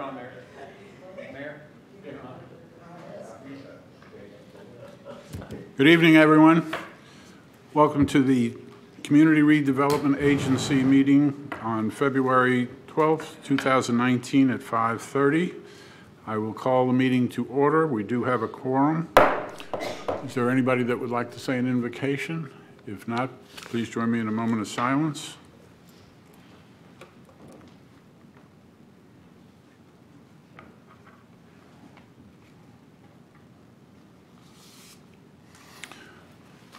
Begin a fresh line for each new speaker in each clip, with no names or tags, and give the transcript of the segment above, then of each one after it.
on there. Mayor? Good evening, everyone. Welcome to the Community Redevelopment Agency meeting on February 12th, 2019 at 5:30. I will call the meeting to order. We do have a quorum. Is there anybody that would like to say an invocation? If not, please join me in a moment of silence.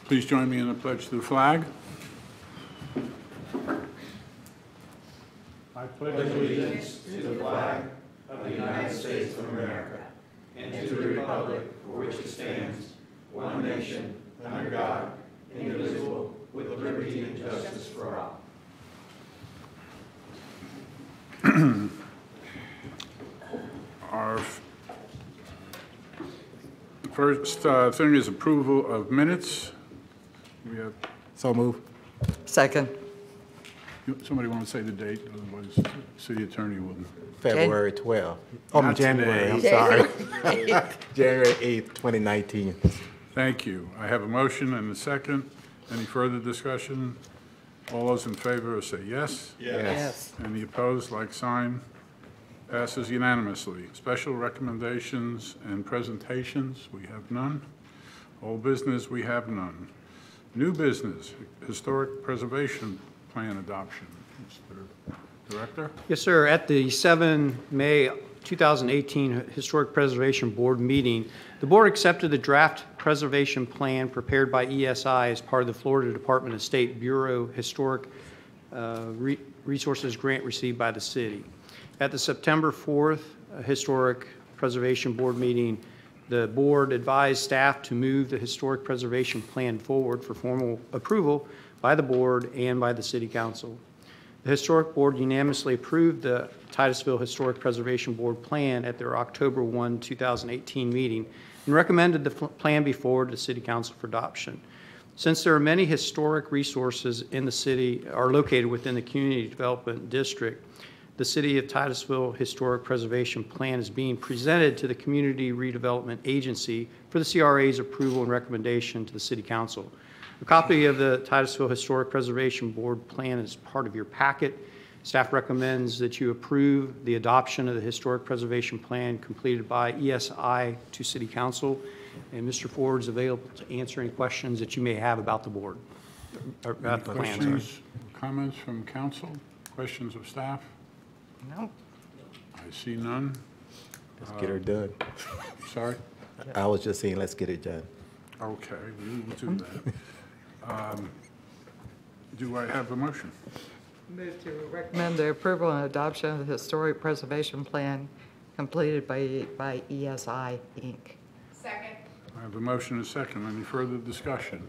Please join me in the pledge to the flag. I pledge
allegiance to the flag of the United States of America and to the republic for which it stands, one nation, under God, indivisible, with liberty and justice for all.
Our first thing is approval of minutes. We have.
So move.
Second.
Somebody want to say the date? Otherwise, the city attorney wouldn't.
February 12th. Oh,
Not
January. I'm
today.
sorry. January 8th, 2019.
Thank you. I have a motion and a second. Any further discussion? All those in favor say yes.
Yes.
Any opposed, like sign. Passes unanimously. Special recommendations and presentations, we have none. Old business, we have none. New business, historic preservation plan adoption. Mr. Director?
Yes, sir. At the 7 May 2018 Historic Preservation Board meeting, the board accepted the draft preservation plan prepared by ESI as part of the Florida Department of State Bureau Historic Resources grant received by the city. At the September 4th Historic Preservation Board meeting, the board advised staff to move the historic preservation plan forward for formal approval by the board and by the city council. The historic board unanimously approved the Titusville Historic Preservation Board plan at their October 1, 2018 meeting and recommended the plan be forwarded to city council for adoption. Since there are many historic resources in the city are located within the community development district, the City of Titusville Historic Preservation Plan is being presented to the Community Redevelopment Agency for the CRA's approval and recommendation to the City Council. A copy of the Titusville Historic Preservation Board Plan is part of your packet. Staff recommends that you approve the adoption of the Historic Preservation Plan completed by ESI to City Council. And Mr. Ford is available to answer any questions that you may have about the board. About the plan.
Questions, comments from council? Questions of staff?
No.
I see none.
Let's get her done.
Sorry?
I was just saying, let's get it done.
Okay, we will do that. Do I have a motion?
Move to recommend the approval and adoption of the historic preservation plan completed by ESI, Inc.
Second.
I have a motion and a second. Any further discussion?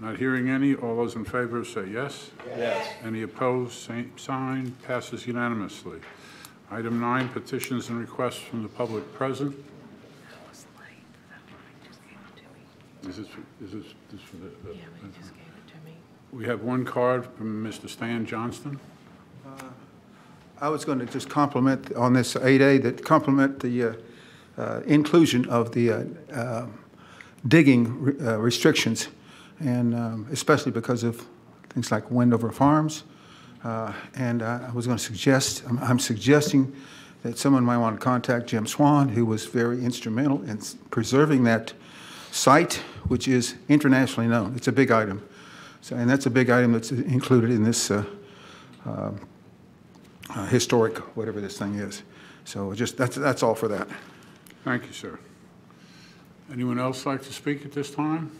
Not hearing any. All those in favor say yes.
Yes.
Any opposed, same sign. Passes unanimously. Item 9, petitions and requests from the public present. Is this for the?
Yeah, we just gave it to me.
We have one card from Mr. Stan Johnston.
I was going to just compliment on this 8A, that compliment the inclusion of the digging restrictions, and especially because of things like Wendover Farms. And I was going to suggest, I'm suggesting that someone might want to contact Jim Swan, who was very instrumental in preserving that site, which is internationally known. It's a big item. So, and that's a big item that's included in this historic, whatever this thing is. So just, that's all for that.
Thank you, sir. Anyone else like to speak at this time?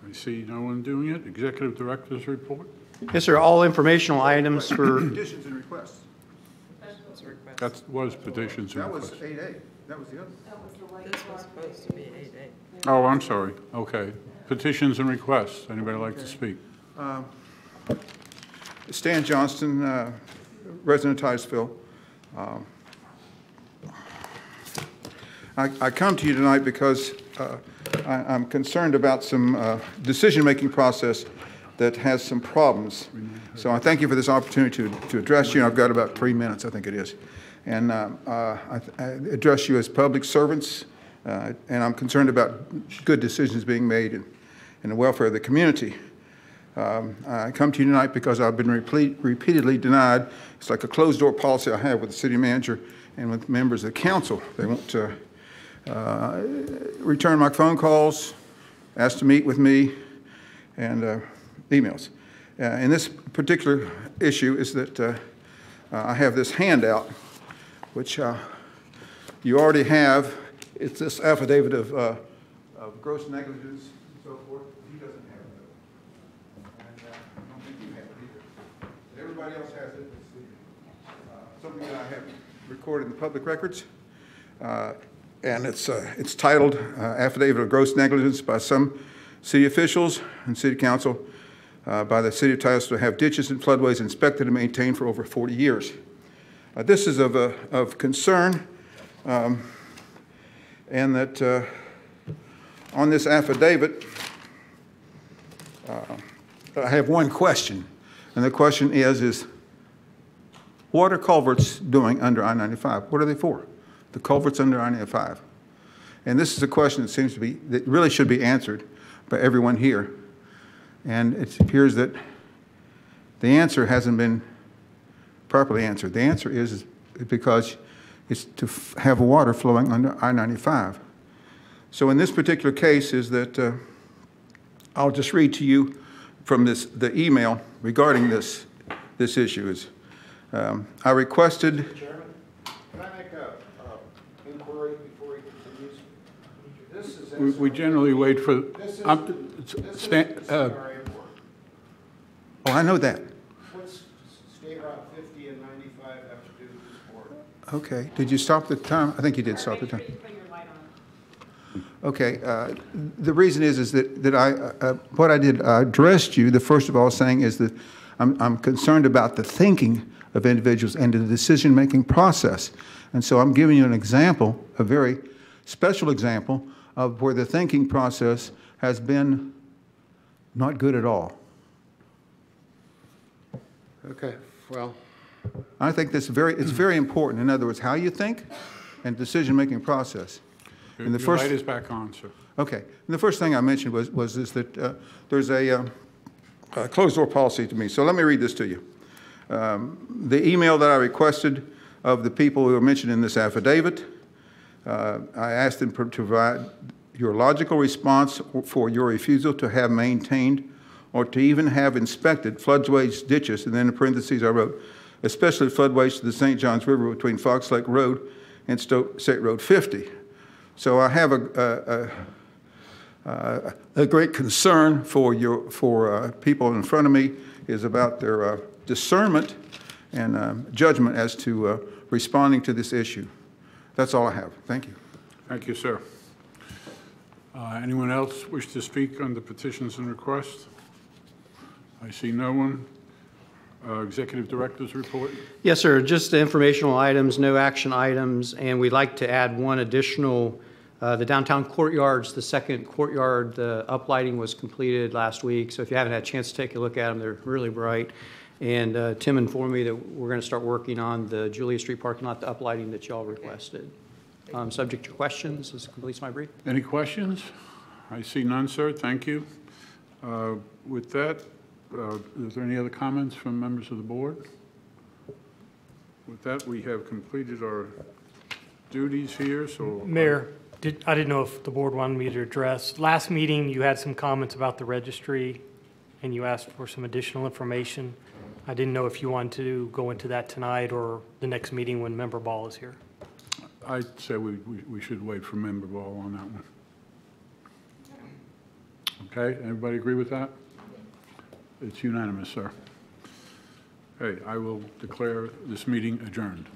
I see no one doing it. Executive Director's report.
Yes, sir. All informational items for
Petitions and requests.
That was petitions and
That was
requests.
8A. That was the other.
This was supposed to be 8A.
Oh, I'm sorry. Okay. Petitions and requests. Anybody like to speak?
Stan Johnston, resident of Titusville. I come to you tonight because I'm concerned about some decision-making process that has some problems. So I thank you for this opportunity to address you. I've got about 3 minutes, I think it is. And I address you as public servants, and I'm concerned about good decisions being made in the welfare of the community. I come to you tonight because I've been repeatedly denied. It's like a closed-door policy I have with the city manager and with members of the council. They won't return my phone calls, ask to meet with me, and emails. And this particular issue is that I have this handout, which you already have. It's this affidavit of gross negligence and so forth. He doesn't have it, though. And I don't think you have it either. But everybody else has it. It's something that I have recorded in the public records. And it's titled Affidavit of Gross Negligence by some city officials and city council by the city of Titusville to have ditches and floodways inspected and maintained for over 40 years. This is of concern, and that on this affidavit, I have one question, and the question is what are culverts doing under I-95? What are they for? The culverts under I-95. And this is a question that really should be answered by everyone here. And it appears that the answer hasn't been properly answered. The answer is because it's to have water flowing under I-95. So in this particular case is that I'll just read to you from the email regarding this issue. Is I requested.
Mr. Chairman, can I make an inquiry before he continues? This is
We generally wait for.
This is CRA work.
Oh, I know that.
What's State Route 50 and 95 have to do with this board?
Okay. Did you stop the time? I think you did stop the time. Okay. The reason is that what I did, I addressed you, the first of all saying is that I'm concerned about the thinking of individuals and the decision-making process. And so I'm giving you an example, a very special example of where the thinking process has been not good at all.
Okay, well.
I think it's very important. In other words, how you think and decision-making process. And
Your light is back on, sir.
Okay. And the first thing I mentioned was this, that there's a closed-door policy to me. So let me read this to you. The email that I requested of the people who are mentioned in this affidavit, I asked them to provide your logical response for your refusal to have maintained or to even have inspected floodways, ditches, and then in parentheses I wrote, especially floodways to the St. Johns River between Fox Lake Road and State Road 50. So I have a great concern for people in front of me is about their discernment and judgment as to responding to this issue. That's all I have. Thank you.
Thank you, sir. Anyone else wish to speak on the petitions and requests? I see no one. Executive Director's report.
Yes, sir. Just the informational items, no action items, and we'd like to add one additional. The downtown courtyards, the second courtyard, the uplighting was completed last week. So if you haven't had a chance to take a look at them, they're really bright. And Tim informed me that we're going to start working on the Julia Street parking lot, the uplighting that y'all requested. Subject to questions, this completes my brief.
Any questions? I see none, sir. Thank you. With that, is there any other comments from members of the board? With that, we have completed our duties here. So,
Mayor, I didn't know if the board wanted me to address. Last meeting, you had some comments about the registry, and you asked for some additional information. I didn't know if you wanted to go into that tonight or the next meeting when Member Ball is here.
I'd say we should wait for Member Ball on that one. Okay, everybody agree with that? It's unanimous, sir. Okay, I will declare this meeting adjourned.